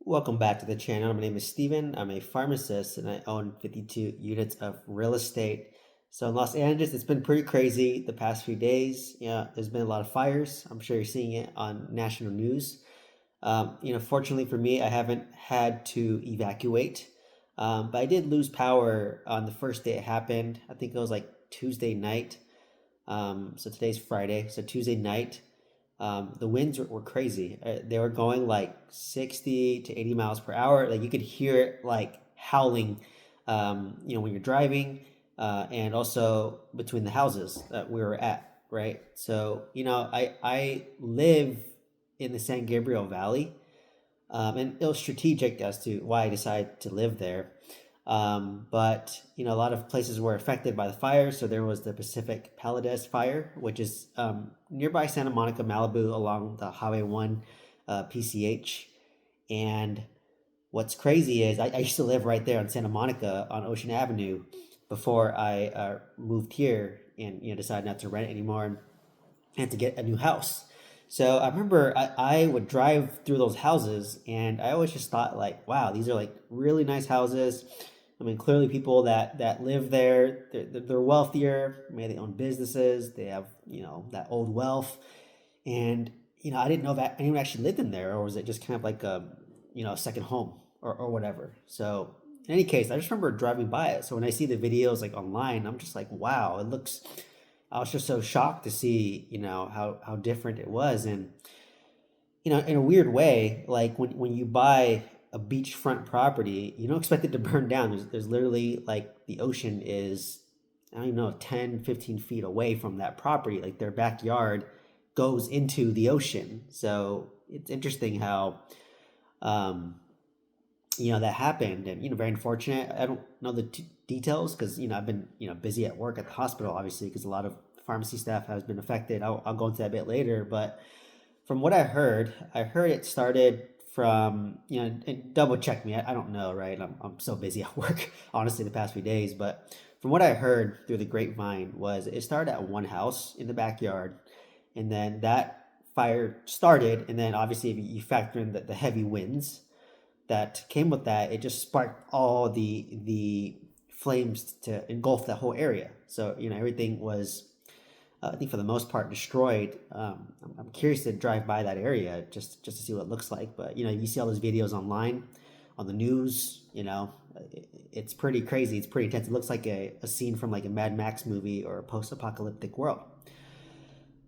Welcome back to the channel. My name is Steven. I'm a pharmacist and I own 52 units of real estate. So in Los Angeles, it's been pretty crazy the past few days. Yeah, there's been a lot of fires. I'm sure you're seeing it on national news. Fortunately for me, I haven't had to evacuate, but I did lose power on the first day it happened. I think it was like Tuesday night. So today's Friday. So Tuesday night, the winds were crazy. They were going like 60 to 80 miles per hour. Like you could hear it like howling, when you're driving, and also between the houses that we were at, right? So, I live in the San Gabriel Valley, and it was strategic as to why I decided to live there. But a lot of places were affected by the fire. So there was the Pacific Palisades fire, which is nearby Santa Monica, Malibu, along the Highway 1 PCH. And what's crazy is I used to live right there on Santa Monica on Ocean Avenue before I moved here and decided not to rent anymore and had to get a new house. So I remember I would drive through those houses and I always just thought like, wow, these are like really nice houses. I mean, clearly people that live there, they're wealthier, maybe they own businesses, they have, that old wealth. And, I didn't know that anyone actually lived in there, or was it just kind of like a second home or whatever. So in any case, I just remember driving by it. So when I see the videos like online, I'm just like, wow, it looks, I was just so shocked to see, how different it was. And, in a weird way, like when you buy a beachfront property, you don't expect it to burn down. There's literally like the ocean is, I don't even know, 10, 15 feet away from that property. Like their backyard goes into the ocean. So it's interesting how, um, that happened and, very unfortunate. I don't know the details because, I've been, busy at work at the hospital, obviously, because a lot of pharmacy staff has been affected. I'll go into that a bit later. But from what I heard it started from, and double check me. I don't know, right? I'm so busy at work, honestly, the past few days. But from what I heard through the grapevine was it started at one house in the backyard. And then that fire started. And then obviously if you factor in the heavy winds that came with that, it just sparked all the flames to engulf that whole area. So, everything was I think for the most part destroyed. I'm curious to drive by that area just to see what it looks like. But you see all those videos online, on the news. It's pretty crazy. It's pretty intense. It looks like a scene from like a Mad Max movie or a post-apocalyptic world.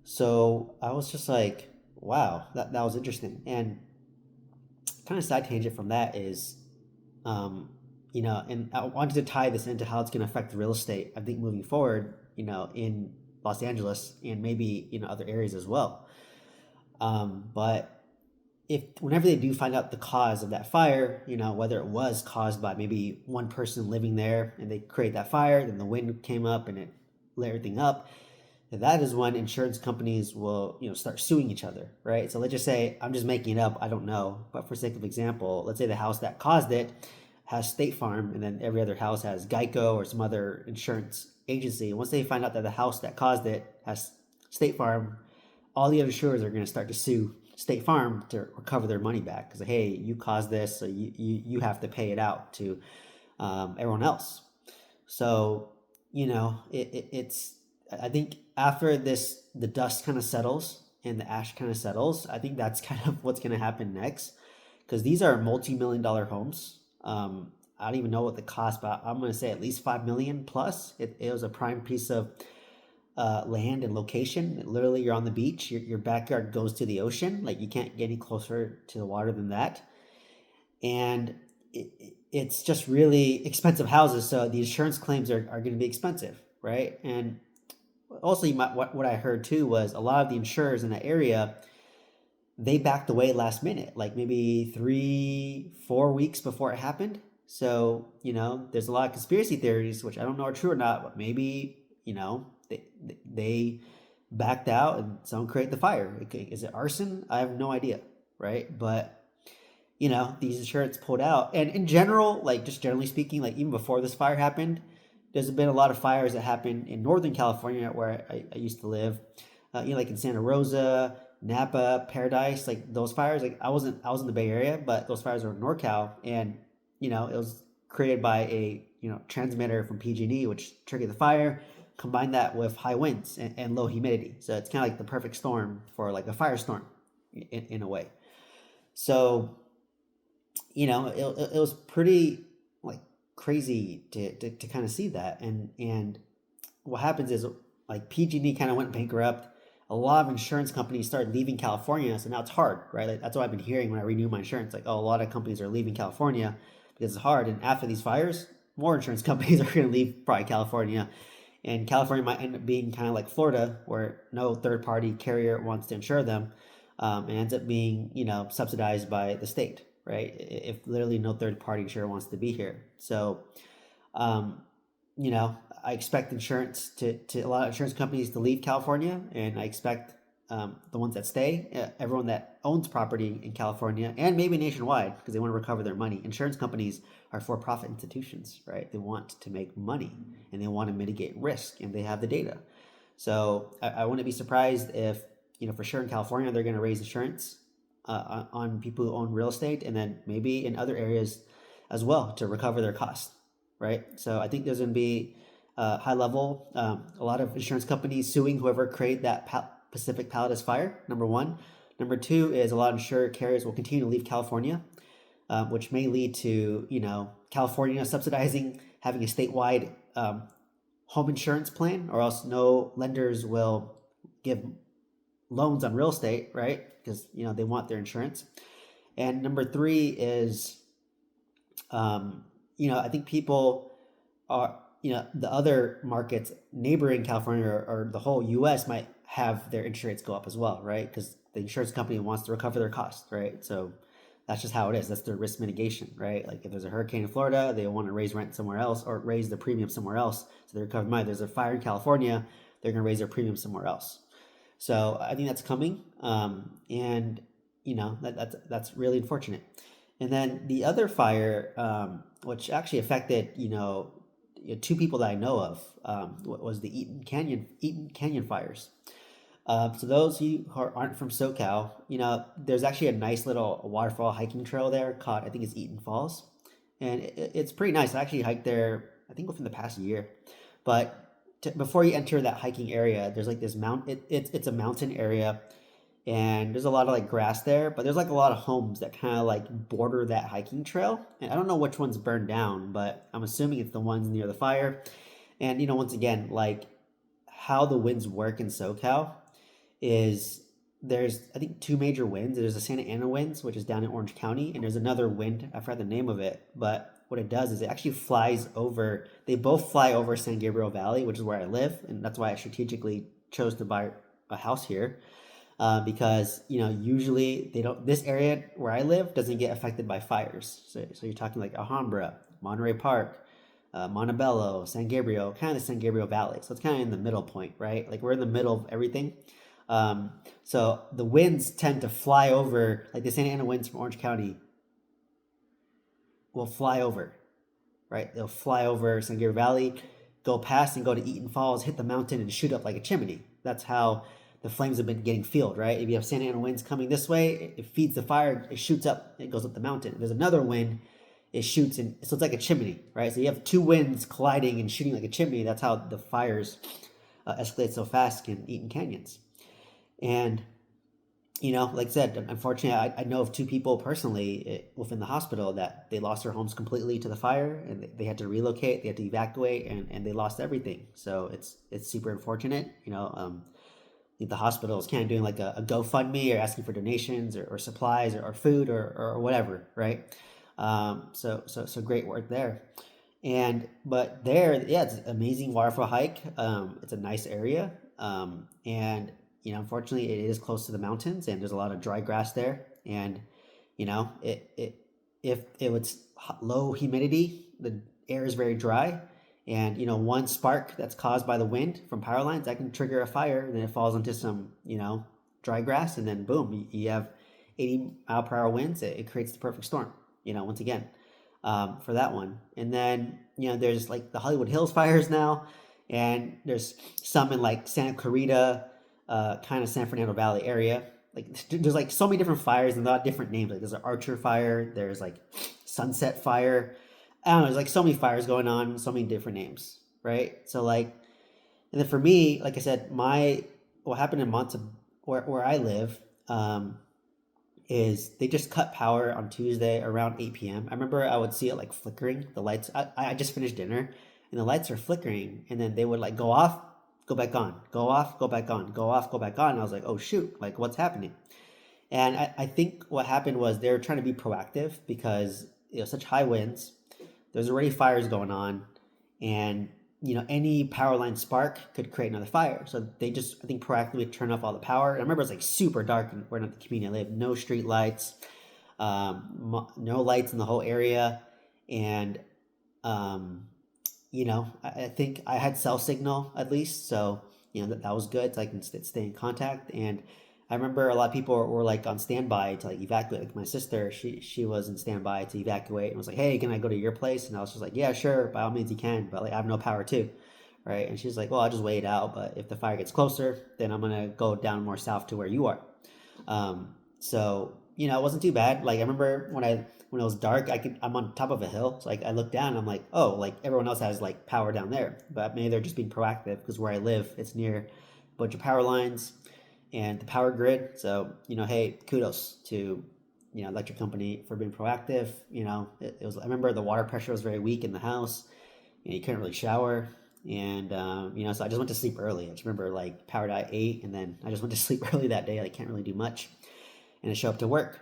So I was just like, wow, that was interesting. And kind of side tangent from that is, and I wanted to tie this into how it's going to affect real estate. I think moving forward, in Los Angeles and maybe other areas as well. But if whenever they do find out the cause of that fire, whether it was caused by maybe one person living there and they create that fire, then the wind came up and it lit everything up. That is when insurance companies will, start suing each other, right? So let's just say, I'm just making it up, I don't know, but for sake of example, let's say the house that caused it has State Farm, and then every other house has Geico or some other insurance agency. And once they find out that the house that caused it has State Farm, all the other insurers are going to start to sue State Farm to recover their money back because, hey, you caused this, so you have to pay it out to everyone else. So, it's, I think after this, the dust kind of settles and the ash kind of settles. I think that's kind of what's going to happen next because these are multi-million dollar homes. I don't even know what the cost, but I'm going to say at least 5 million plus. It was a prime piece of land and location. Literally, you're on the beach. Your backyard goes to the ocean. Like you can't get any closer to the water than that. And it's just really expensive houses. So the insurance claims are going to be expensive, right? And also, what I heard too was a lot of the insurers in that area they backed away last minute, like maybe 3, 4 weeks before it happened. So there's a lot of conspiracy theories, which I don't know are true or not, but maybe they backed out and someone created the fire. Is it arson? I have no idea, right? But these insurance pulled out, and in general, like just generally speaking, like even before this fire happened, there's been a lot of fires that happened in Northern California where I used to live, like in Santa Rosa, Napa, Paradise, like those fires. Like I was in the Bay Area, but those fires were in NorCal, and it was created by a transmitter from PG&E, which triggered the fire. Combine that with high winds and low humidity, so it's kind of like the perfect storm for like a firestorm, in a way. So it was pretty like crazy to kind of see that, and what happens is like PG&E kind of went bankrupt. A lot of insurance companies started leaving California, so now it's hard, right? Like, that's what I've been hearing when I renew my insurance. Like, oh, a lot of companies are leaving California because it's hard. And after these fires, more insurance companies are going to leave probably California, and California might end up being kind of like Florida, where no third party carrier wants to insure them, and ends up being subsidized by the state, right? If literally no third party insurer wants to be here, so um, I expect insurance to a lot of insurance companies to leave California, and I expect the ones that stay, everyone that owns property in California and maybe nationwide, because they want to recover their money. Insurance companies are for-profit institutions, right? They want to make money and they want to mitigate risk, and they have the data. So I wouldn't be surprised if, for sure in California, they're going to raise insurance on people who own real estate, and then maybe in other areas as well to recover their costs, right? So I think there's going to be high level, a lot of insurance companies suing whoever created that Pacific Palisades fire, number one. Number two is a lot of insurer carriers will continue to leave California, which may lead to, California subsidizing having a statewide home insurance plan, or else no lenders will give loans on real estate, right? Because, they want their insurance. And number three is, I think people are, the other markets neighboring California, or the whole US might have their interest rates go up as well, right? Because the insurance company wants to recover their costs, right? So that's just how it is. That's their risk mitigation, right? Like if there's a hurricane in Florida, they want to raise rent somewhere else or raise the premium somewhere else, so they recover money. There's a fire in California, they're going to raise their premium somewhere else. So I think that's coming, and that's really unfortunate. And then the other fire, which actually affected two people that I know of, was the Eaton Canyon fires. So those who aren't from SoCal, there's actually a nice little waterfall hiking trail there called, I think it's Eaton Falls, and it's pretty nice. I actually hiked there, I think within the past year. But before you enter that hiking area, there's like this it's a mountain area, and there's a lot of like grass there, but there's like a lot of homes that kind of like border that hiking trail, and I don't know which one's burned down, but I'm assuming it's the ones near the fire. And once again, like how the winds work in SoCal is, there's I think two major winds. There's the Santa Ana winds, which is down in Orange County, and there's another wind, I forgot the name of it, but what it does is it actually flies over, they both fly over San Gabriel Valley, which is where I live, and that's why I strategically chose to buy a house here, because usually they don't, this area where I live doesn't get affected by fires. So you're talking like Alhambra, Monterey Park, Montebello, San Gabriel, kind of the San Gabriel Valley. So it's kind of in the middle point, right? Like we're in the middle of everything. So the winds tend to fly over, like the Santa Ana winds from Orange County will fly over, right? They'll fly over San Gabriel Valley, go past and go to Eaton Falls, hit the mountain, and shoot up like a chimney. That's how the flames have been getting fueled, right? If you have Santa Ana winds coming this way, it feeds the fire, it shoots up, it goes up the mountain. If there's another wind, it shoots, and so it's like a chimney, right? So you have two winds colliding and shooting like a chimney. That's how the fires escalate so fast in Eaton Canyons. And like I said, unfortunately, I know of two people personally within the hospital that they lost their homes completely to the fire, and they had to relocate, they had to evacuate, and they lost everything. So it's super unfortunate. The hospital is kind of doing like a GoFundMe, or asking for donations, or supplies, or food, or whatever, right? So great work there. But there, yeah, it's an amazing waterfall hike. It's a nice area, and unfortunately, it is close to the mountains, and there's a lot of dry grass there. And if it was low humidity, the air is very dry, and one spark that's caused by the wind from power lines, that can trigger a fire. And then it falls into some dry grass, and then boom, you have 80-mile-per-hour winds. It creates the perfect storm. Once again, for that one. And then there's like the Hollywood Hills fires now, and there's some in like Santa Clarita, kind of San Fernando Valley area. there's like so many different fires and a lot of different names. Like there's an Archer fire, there's like Sunset Fire. I don't know, there's like so many fires going on, so many different names, right? So like, and then for me, like I said, what happened in where I live, is they just cut power on Tuesday around 8 p.m. I remember I would see it like flickering. The lights, I just finished dinner and the lights are flickering and then they would like go off, go back on, go off, go back on, go off, go back on. And I was like, oh shoot, like what's happening? And I think what happened was they were trying to be proactive because such high winds, there's already fires going on, and any power line spark could create another fire. So they just, I think, proactively turn off all the power. And I remember it was like super dark where in the community I live, no street lights, no lights in the whole area, and um, I think I had cell signal at least, so that was good. So I can stay in contact. And I remember a lot of people were like on standby to like evacuate. Like my sister, she was in standby to evacuate and was like, "Hey, can I go to your place?" And I was just like, "Yeah, sure, by all means you can, but like I have no power too." Right? And she's like, "Well, I'll just wait it out, but if the fire gets closer, then I'm gonna go down more south to where you are." So it wasn't too bad. Like I remember when it was dark, I'm on top of a hill, so like I look down, and I'm like, oh, like everyone else has like power down there, but maybe they're just being proactive because where I live, it's near a bunch of power lines and the power grid. So hey, kudos to electric company for being proactive. It was. I remember the water pressure was very weak in the house. You couldn't really shower, and so I just went to sleep early. I just remember like power died at 8, and then I just went to sleep early that day. I can't really do much, and I show up to work.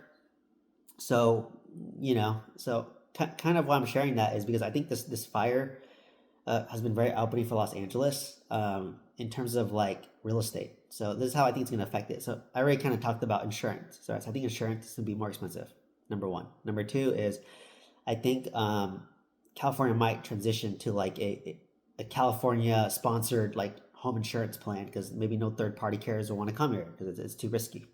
So so kind of why I'm sharing that is because I think this fire has been very outputting for Los Angeles, in terms of like real estate. So this is how I think it's going to affect it. So I already kind of talked about insurance. So I think insurance is going to be more expensive. Number one. Number two is I think California might transition to like a California sponsored like home insurance plan because maybe no third party carriers will want to come here because it's too risky.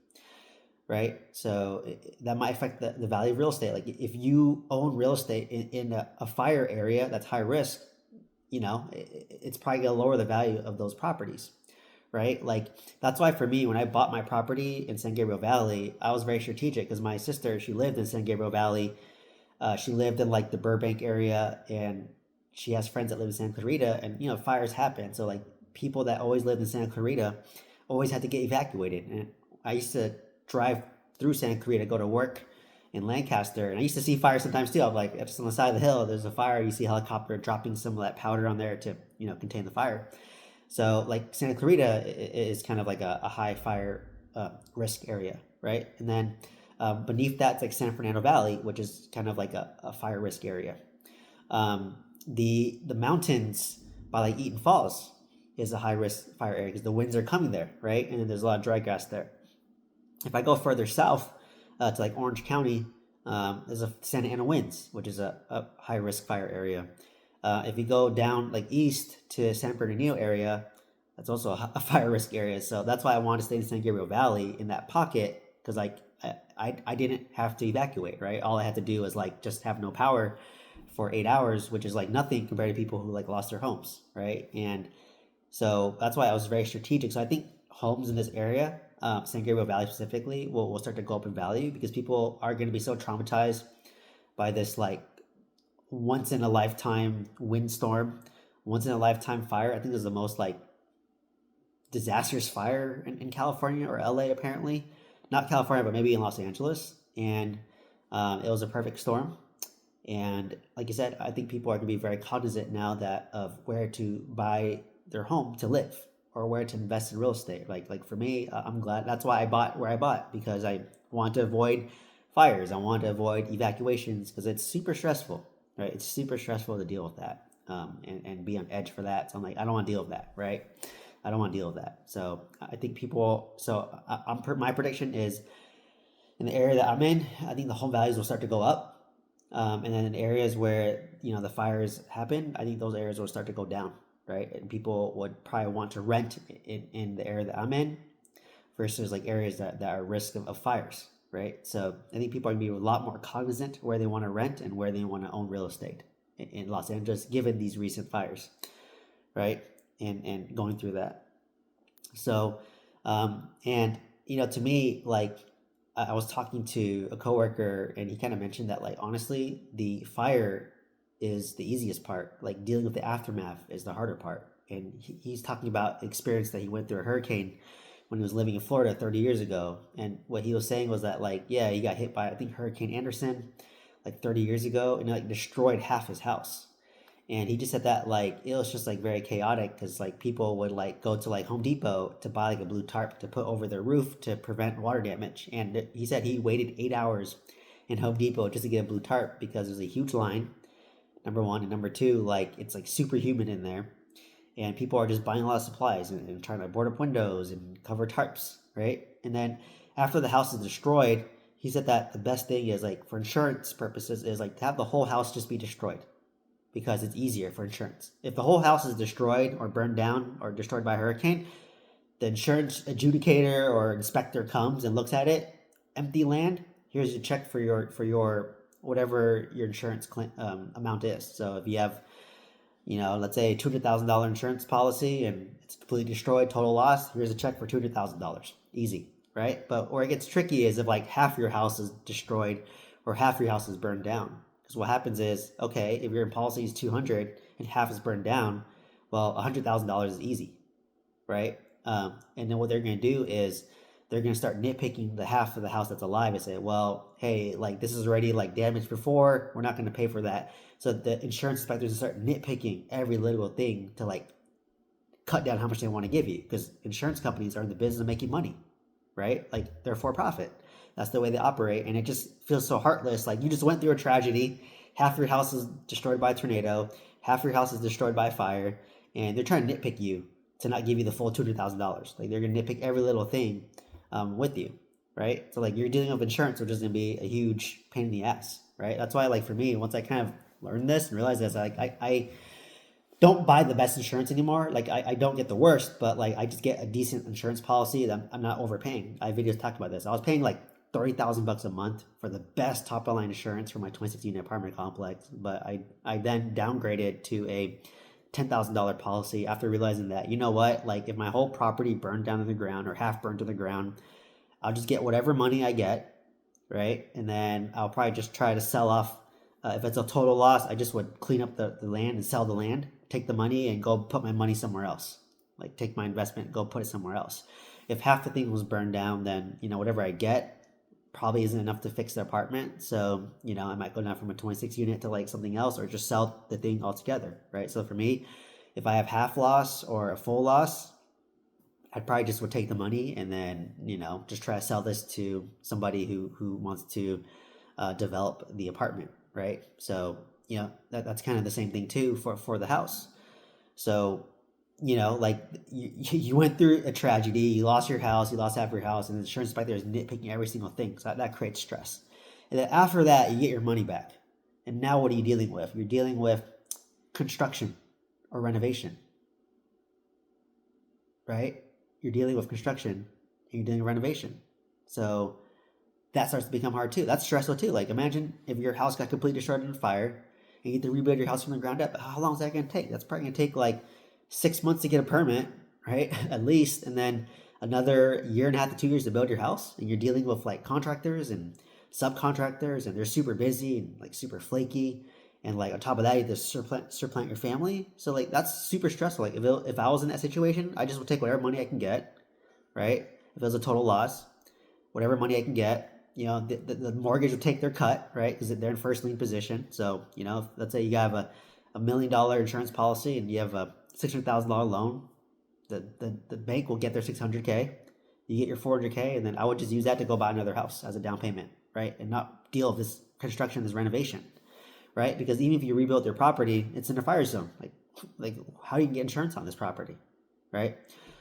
Right? So that might affect the value of real estate. Like if you own real estate in a fire area that's high risk, it's probably going to lower the value of those properties, right? Like that's why for me, when I bought my property in San Gabriel Valley, I was very strategic because my sister, she lived in San Gabriel Valley. She lived in like the Burbank area, and she has friends that live in Santa Clarita, and fires happen. So like people that always lived in Santa Clarita always had to get evacuated. And I used to drive through Santa Clarita to go to work in Lancaster, and I used to see fire sometimes too. I'm like, just on the side of the hill, there's a fire. You see a helicopter dropping some of that powder on there to contain the fire. So like Santa Clarita is kind of like a high fire risk area, right? And then beneath that's like San Fernando Valley, which is kind of like a fire risk area. The mountains by like Eaton Falls is a high risk fire area because the winds are coming there, right? And then there's a lot of dry grass there. If I go further south to like Orange County, there's a Santa Ana Winds, which is a high risk fire area. If you go down like east to San Bernardino area, that's also a fire risk area. So that's why I wanted to stay in San Gabriel Valley in that pocket because like I didn't have to evacuate, right? All I had to do was like just have no power for 8 hours, which is like nothing compared to people who like lost their homes, right? And so that's why I was very strategic. So I think homes in this area, San Gabriel Valley specifically, will start to go up in value because people are going to be so traumatized by this like once in a lifetime windstorm, once in a lifetime fire. I think this is the most like disastrous fire in California or LA apparently, not California, but maybe in Los Angeles. And it was a perfect storm. And like I said, I think people are going to be very cognizant now that of where to buy their home to live or where to invest in real estate. Like for me, I'm glad that's why I bought where I bought because I want to avoid fires. I want to avoid evacuations because it's super stressful, right? It's super stressful to deal with that and be on edge for that. So I'm like, I don't want to deal with that, right? I don't want to deal with that. So I think people. So my prediction is in the area that I'm in, I think the home values will start to go up. And then in areas where the fires happen, I think those areas will start to go down, right? And people would probably want to rent in the area that I'm in versus like areas that are risk of fires, right? So I think people are gonna be a lot more cognizant where they want to rent and where they want to own real estate in Los Angeles, given these recent fires, right? And going through that. So, and to me, like I was talking to a coworker and he kind of mentioned that like honestly, the fire is the easiest part. Like dealing with the aftermath is the harder part. And he's talking about the experience that he went through a hurricane when he was living in Florida 30 years ago. And what he was saying was that like, yeah, he got hit by I think Hurricane Anderson like 30 years ago and it like destroyed half his house. And he just said that like it was just like very chaotic because like people would like go to like Home Depot to buy like a blue tarp to put over their roof to prevent water damage. And he said he waited 8 hours in Home Depot just to get a blue tarp because there's a huge line. Number one, and number two, like it's like super humid in there, and people are just buying a lot of supplies and trying to board up windows and cover tarps, right? And then after the house is destroyed, he said that the best thing is like for insurance purposes is like to have the whole house just be destroyed because it's easier for insurance. If the whole house is destroyed or burned down or destroyed by a hurricane, the insurance adjudicator or inspector comes and looks at it, empty land. Here's your check for your whatever your insurance amount is. So if you have, let's say $200,000 insurance policy and it's completely destroyed, total loss, here's a check for $200,000. Easy, right? But where it gets tricky is if like half your house is destroyed or half your house is burned down. Because what happens is, okay, if your policy is 200 and half is burned down, well, $100,000 is easy, right? And then what they're going to do is they're going to start nitpicking the half of the house that's alive and say, well, hey, like this is already like damaged before. We're not going to pay for that. So the insurance inspectors start nitpicking every little thing to like cut down how much they want to give you because insurance companies are in the business of making money, right? Like they're for profit. That's the way they operate. And it just feels so heartless. Like you just went through a tragedy. Half your house is destroyed by a tornado. Half your house is destroyed by a fire. And they're trying to nitpick you to not give you the full $200,000. Like they're going to nitpick every little thing with you, right? So like you're dealing with insurance, which is going to be a huge pain in the ass, right? That's why like for me, once I kind of learned this and realized this, like I don't buy the best insurance anymore. Like I don't get the worst, but like I just get a decent insurance policy that I'm not overpaying. I have videos talking about this. I was paying like $30,000 a month for the best top of line insurance for my 26 unit apartment complex, but I then downgraded to a $10,000 policy after realizing that, you know what, like if my whole property burned down to the ground or half burned to the ground, I'll just get whatever money I get, right? And then I'll probably just try to sell off. If it's a total loss, I just would clean up the land and sell the land, take the money and go put my money somewhere else. Like take my investment and go put it somewhere else. If half the thing was burned down, then, whatever I get probably isn't enough to fix the apartment. So, I might go down from a 26 unit to like something else or just sell the thing altogether, right? So for me, if I have half loss or a full loss, I'd probably just would take the money and then, just try to sell this to somebody who wants to develop the apartment, right? So, that's kind of the same thing too for the house. So, like you went through a tragedy, you lost your house, you lost half your house, and the insurance inspector is nitpicking every single thing. So that creates stress. And then after that, you get your money back. And now what are you dealing with? You're dealing with construction or renovation, right? You're dealing with construction and you're dealing with renovation. So that starts to become hard too. That's stressful too. Like imagine if your house got completely destroyed in a fire and you get to rebuild your house from the ground up. How long is that going to take? That's probably going to take like 6 months to get a permit, right? At least, and then another year and a half to 2 years to build your house. And you're dealing with like contractors and subcontractors, and they're super busy and like super flaky. And like on top of that, you have to supplant your family. So like that's super stressful. Like if I was in that situation, I just would take whatever money I can get, right? If it was a total loss, whatever money I can get. The mortgage would take their cut, right? Because they're in first lien position. So, let's say you have a $1 million insurance policy and you have a $600,000 loan, the bank will get their 600K. You get your 400K, and then I would just use that to go buy another house as a down payment, right? And not deal with this construction, this renovation, right? Because even if you rebuild your property, it's in a fire zone. Like how do you get insurance on this property, right?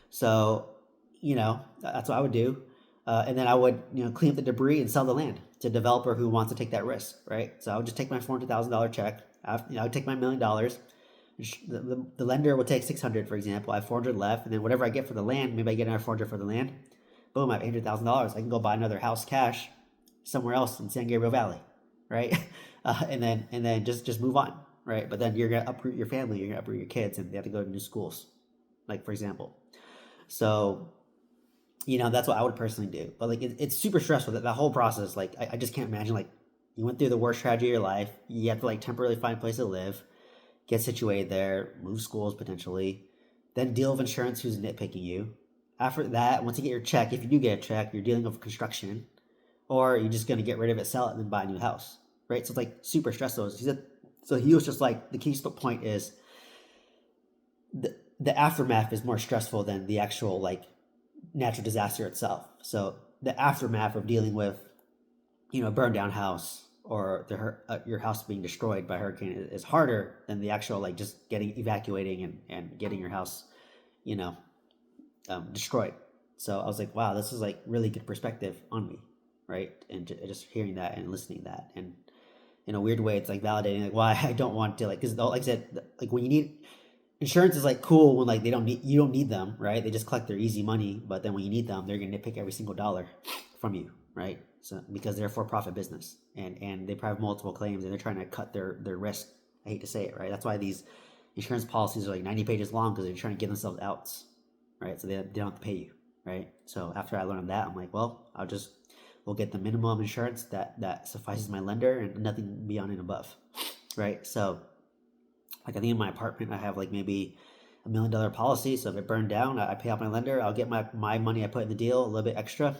So, that's what I would do. And then I would, clean up the debris and sell the land to a developer who wants to take that risk, right? So I would just take my $400,000 check. I would take my $1 million. The lender will take 600, for example. I have 400 left, and then whatever I get for the land, maybe I get another 400 for the land. Boom, I have $800,000. I can go buy another house cash somewhere else in San Gabriel Valley, right? And then just move on, right? But then you're gonna uproot your family, you're gonna uproot your kids, and they have to go to new schools, like for example. So that's what I would personally do. But like it's super stressful, that whole process. Like I just can't imagine, like, you went through the worst tragedy of your life. You have to like temporarily find a place to live, get situated there, move schools potentially, then deal with insurance who's nitpicking you. After that, once you get your check, if you do get a check, you're dealing with construction, or you're just gonna get rid of it, sell it, and then buy a new house, right? So it's like super stressful. He said, so he was just like, the key point is the aftermath is more stressful than the actual like natural disaster itself. So the aftermath of dealing with, burned down house, or your house being destroyed by a hurricane is harder than the actual like just evacuating and getting your house, you know, destroyed. So I was like, wow, this is like really good perspective on me, right? And just hearing that and listening to that, and in a weird way, it's like validating like why I don't want to, like, because like I said, like when you need insurance is like cool when like you don't need them, right? They just collect their easy money, but then when you need them, they're gonna nitpick every single dollar from you, right? So because they're a for-profit business, and they probably have multiple claims, and they're trying to cut their risk. I hate to say it, right? That's why these insurance policies are like 90 pages long, because they're trying to give themselves outs, right? So they don't have to pay you, right? So after I learned that, I'm like, well, we'll get the minimum insurance that suffices my lender, and nothing beyond and above, right? So like I think in my apartment I have like maybe $1 million policy. So if it burned down, I pay off my lender. I'll get my money I put in the deal, a little bit extra,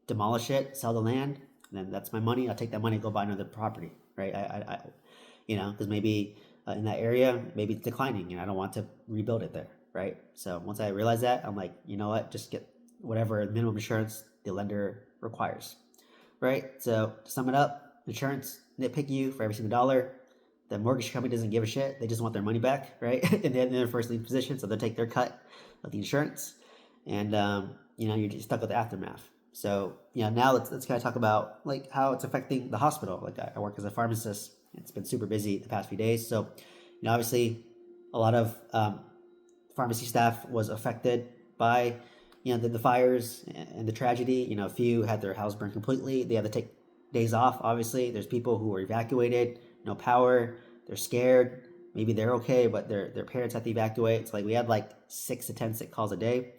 demolish it, sell the land, and then that's my money. I'll take that money and go buy another property, right? Because maybe in that area, maybe it's declining, and I don't want to rebuild it there, right? So once I realize that, I'm like, you know what, just get whatever minimum insurance the lender requires, right? So to sum it up, insurance nitpick you for every single dollar. The mortgage company doesn't give a shit. They just want their money back, right? And they're in their first lien position, so they'll take their cut of the insurance, and you're just stuck with the aftermath. So now let's kind of talk about like how it's affecting the hospital. Like I work as a pharmacist. It's been super busy the past few days. So obviously a lot of pharmacy staff was affected by the fires and the tragedy. A few had their house burned completely. They had to take days off. Obviously, there's people who were evacuated, no power, they're scared. Maybe they're okay, but their parents have to evacuate. It's like we had like 6 to 10 sick calls a day.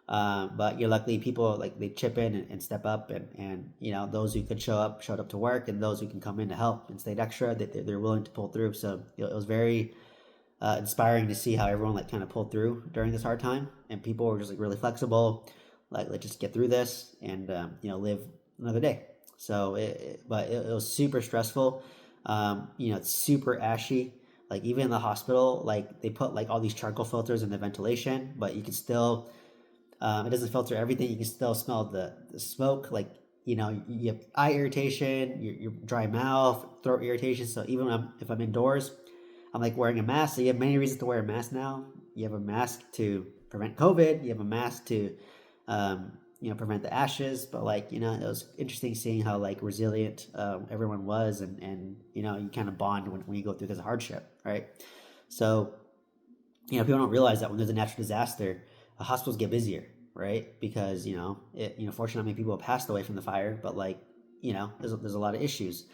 But luckily people like they chip in and step up, and those who could showed up to work, and those who can come in to help and stayed extra, they're willing to pull through. So it was very inspiring to see how everyone like kind of pulled through during this hard time, and people were just like really flexible, like let's just get through this and live another day. So but it was super stressful. It's super ashy. Like even in the hospital, like they put like all these charcoal filters in the ventilation, but you can still it doesn't filter everything. You can still smell the smoke. Like you have eye irritation, your dry mouth, throat irritation. So even if I'm indoors, I'm like wearing a mask. So you have many reasons to wear a mask now. You have a mask to prevent COVID. You have a mask to prevent the ashes. But like it was interesting seeing how like resilient everyone was, and you kind of bond when you go through this hardship, right? So people don't realize that when there's a natural disaster, hospitals get busier, right? Because fortunately many people have passed away from the fire, but like there's a lot of issues,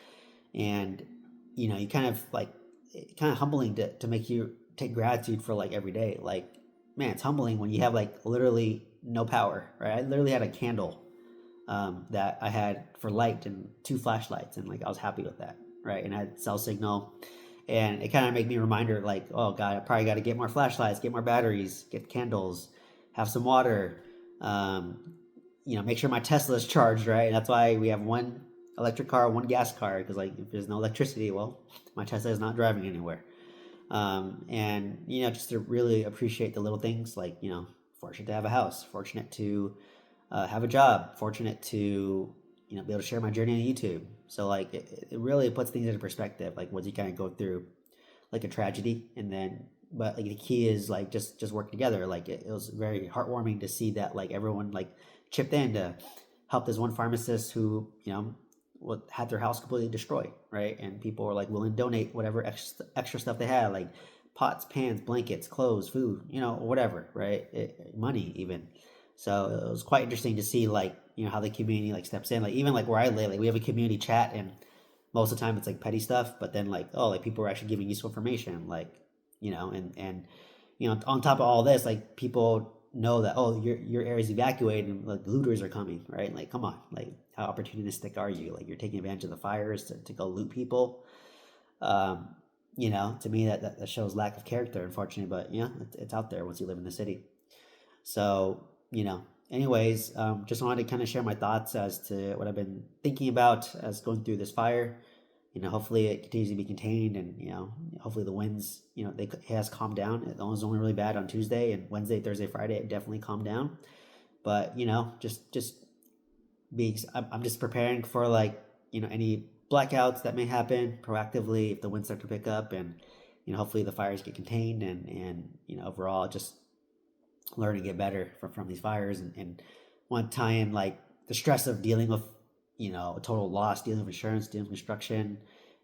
and you kind of like humbling to make you take gratitude for like every day. Like, man, it's humbling when you have like literally no power, right? I literally had a candle that I had for light and 2 flashlights, and like I was happy with that, right? And I had cell signal, and it kind of made me a reminder like, oh god, I probably got to get more flashlights, get more batteries, get candles, have some water, make sure my Tesla is charged, right? And that's why we have one electric car, one gas car, because like if there's no electricity, well, my Tesla is not driving anywhere. And just to really appreciate the little things, like fortunate to have a house, fortunate to have a job, fortunate to be able to share my journey on YouTube. So like it really puts things into perspective, like once you kind of go through like a tragedy, and then but like the key is like just work together. Like it was very heartwarming to see that like everyone like chipped in to help this one pharmacist who had their house completely destroyed, right? And people were like willing to donate whatever extra stuff they had, like pots, pans, blankets, clothes, food, whatever, right? Money even. So it was quite interesting to see like how the community like steps in. Like even like where I live, like we have a community chat, and most of the time it's like petty stuff, but then like like people are actually giving useful information, like and on top of all this, like people know that, oh, your area is evacuated and like looters are coming, right? Like, come on, like how opportunistic are you? Like you're taking advantage of the fires to go loot people. Um, to me that shows lack of character, unfortunately. But yeah, it's out there once you live in the city. So, anyways, just wanted to kind of share my thoughts as to what I've been thinking about as going through this fire. Hopefully it continues to be contained, and hopefully the winds, it has calmed down. It was only really bad on Tuesday, and Wednesday, Thursday, Friday, it definitely calmed down. But just being, I'm just preparing for like any blackouts that may happen proactively if the winds start to pick up, and hopefully the fires get contained, and overall just learn to get better from these fires, and want to tie in like the stress of dealing with a total loss, dealing with insurance, dealing with construction,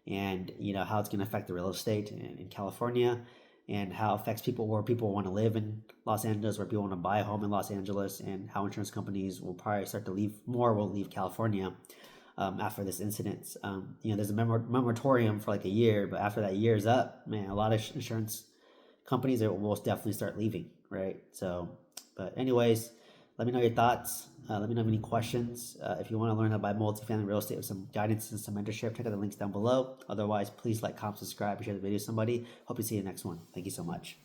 and how it's going to affect the real estate in California, and how it affects people where people want to live in Los Angeles, where people want to buy a home in Los Angeles, and how insurance companies will probably start to will leave California after this incident. There's a moratorium for like a year, but after that year is up, man, a lot of insurance companies that will most definitely start leaving, right? So, but anyways, let me know your thoughts. Let me know if any questions. If you want to learn how to buy multifamily real estate with some guidance and some mentorship, check out the links down below. Otherwise, please like, comment, subscribe, and share the video with somebody. Hope to see you in the next one. Thank you so much.